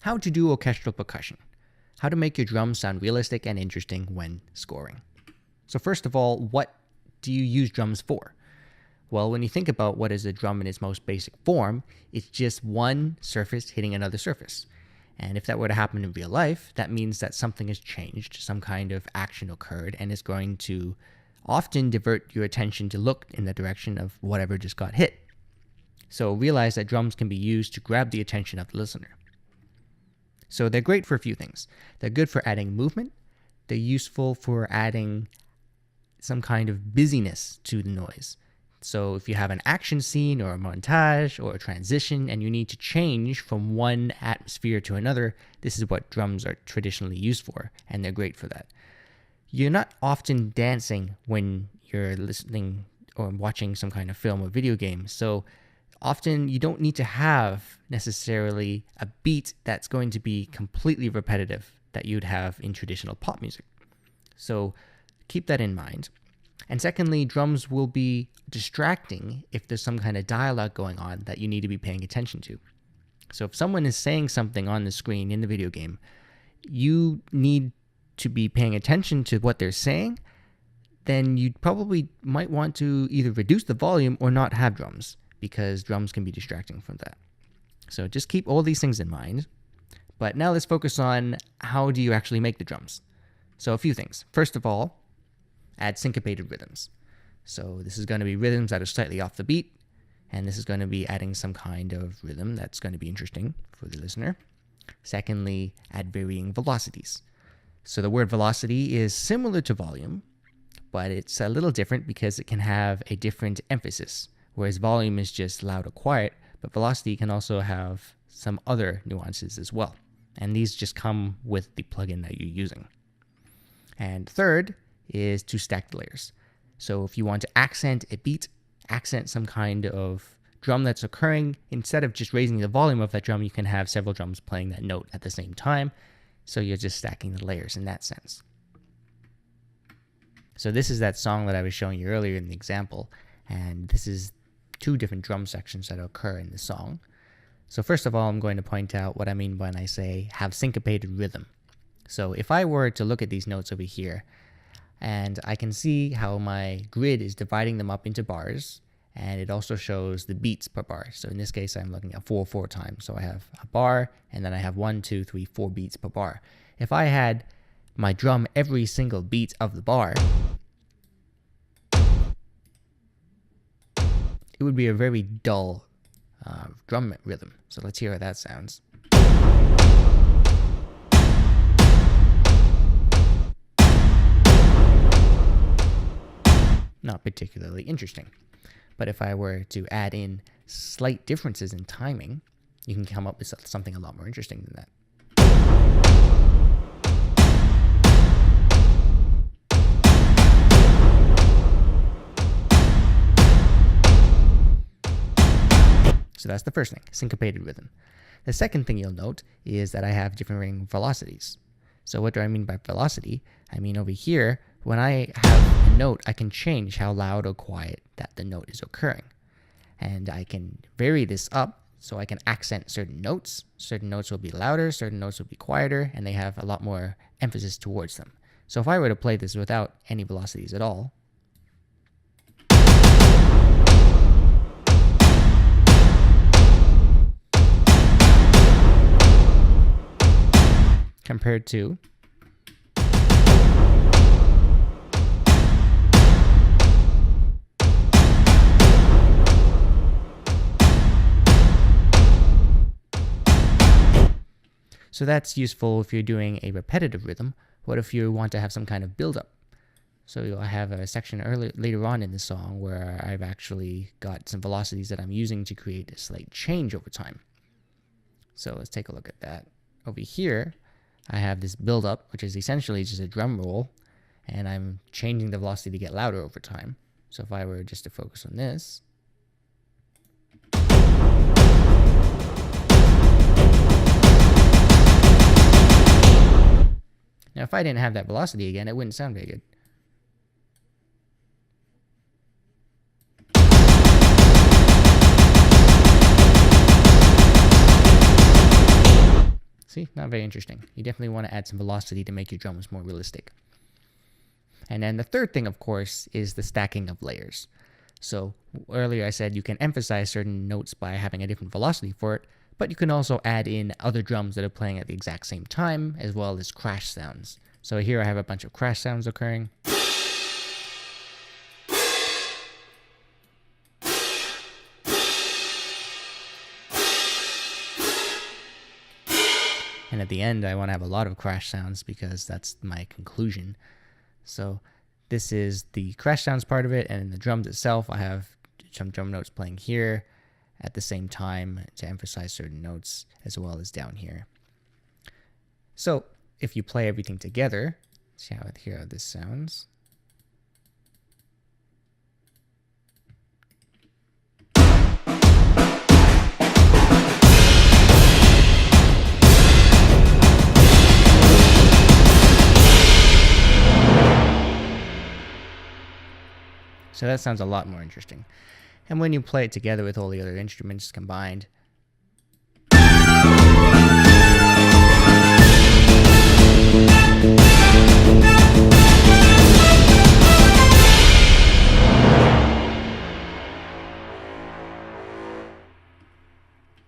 how to do orchestral percussion, how to make your drums sound realistic and interesting when scoring. So first of all, what do you use drums for? Well, when you think about what is a drum in its most basic form, it's just one surface hitting another surface. And if that were to happen in real life, that means that something has changed, some kind of action occurred, and is going to often divert your attention to look in the direction of whatever just got hit. So realize that drums can be used to grab the attention of the listener. So they're great for a few things. They're good for adding movement. They're useful for adding some kind of busyness to the noise. So if you have an action scene or a montage or a transition and you need to change from one atmosphere to another, this is what drums are traditionally used for, and they're great for that. You're not often dancing when you're listening or watching some kind of film or video game, so often you don't need to have necessarily a beat that's going to be completely repetitive that you'd have in traditional pop music. So keep that in mind. And secondly, drums will be distracting if there's some kind of dialogue going on that you need to be paying attention to. So if someone is saying something on the screen in the video game, you need to be paying attention to what they're saying, then you probably might want to either reduce the volume or not have drums, because drums can be distracting from that. So just keep all these things in mind. But now let's focus on how do you actually make the drums. So a few things. First of all, add syncopated rhythms. So this is going to be rhythms that are slightly off the beat, and this is going to be adding some kind of rhythm that's going to be interesting for the listener. Secondly, add varying velocities. So the word velocity is similar to volume, but it's a little different because it can have a different emphasis, whereas volume is just loud or quiet, but velocity can also have some other nuances as well. And these just come with the plugin that you're using. And third is to stack the layers. So if you want to accent a beat, accent some kind of drum that's occurring, instead of just raising the volume of that drum, you can have several drums playing that note at the same time. So you're just stacking the layers in that sense. So this is that song that I was showing you earlier in the example, and this is two different drum sections that occur in the song. So first of all, I'm going to point out what I mean when I say have syncopated rhythm. So if I were to look at these notes over here, and I can see how my grid is dividing them up into bars, and it also shows the beats per bar. So in this case, I'm looking at 4 times. So I have a bar, and then I have 1, 2, 3, 4 beats per bar. If I had my drum every single beat of the bar, it would be a very dull drum rhythm. So let's hear how that sounds. Not particularly interesting. But if I were to add in slight differences in timing, you can come up with something a lot more interesting than that. So that's the first thing, syncopated rhythm. The second thing you'll note is that I have differing velocities. So what do I mean by velocity? I mean over here, when I have a note, I can change how loud or quiet that the note is occurring. And I can vary this up so I can accent certain notes. Certain notes will be louder, certain notes will be quieter, and they have a lot more emphasis towards them. So if I were to play this without any velocities at all, compared to so that's useful if you're doing a repetitive rhythm. What if you want to have some kind of build-up? So I have a section later on in the song where I've actually got some velocities that I'm using to create a slight change over time. So let's take a look at that. Over here, I have this build-up, which is essentially just a drum roll, and I'm changing the velocity to get louder over time. So if I were just to focus on this, now if I didn't have that velocity again, it wouldn't sound very good. See, not very interesting. You definitely want to add some velocity to make your drums more realistic. And then the third thing, of course, is the stacking of layers. So earlier I said you can emphasize certain notes by having a different velocity for it, but you can also add in other drums that are playing at the exact same time, as well as crash sounds. So here I have a bunch of crash sounds occurring. And at the end, I want to have a lot of crash sounds because that's my conclusion. So this is the crash sounds part of it, and in the drums itself, I have some drum notes playing here at the same time to emphasize certain notes, as well as down here. So if you play everything together, see how this sounds. So that sounds a lot more interesting. And when you play it together with all the other instruments combined,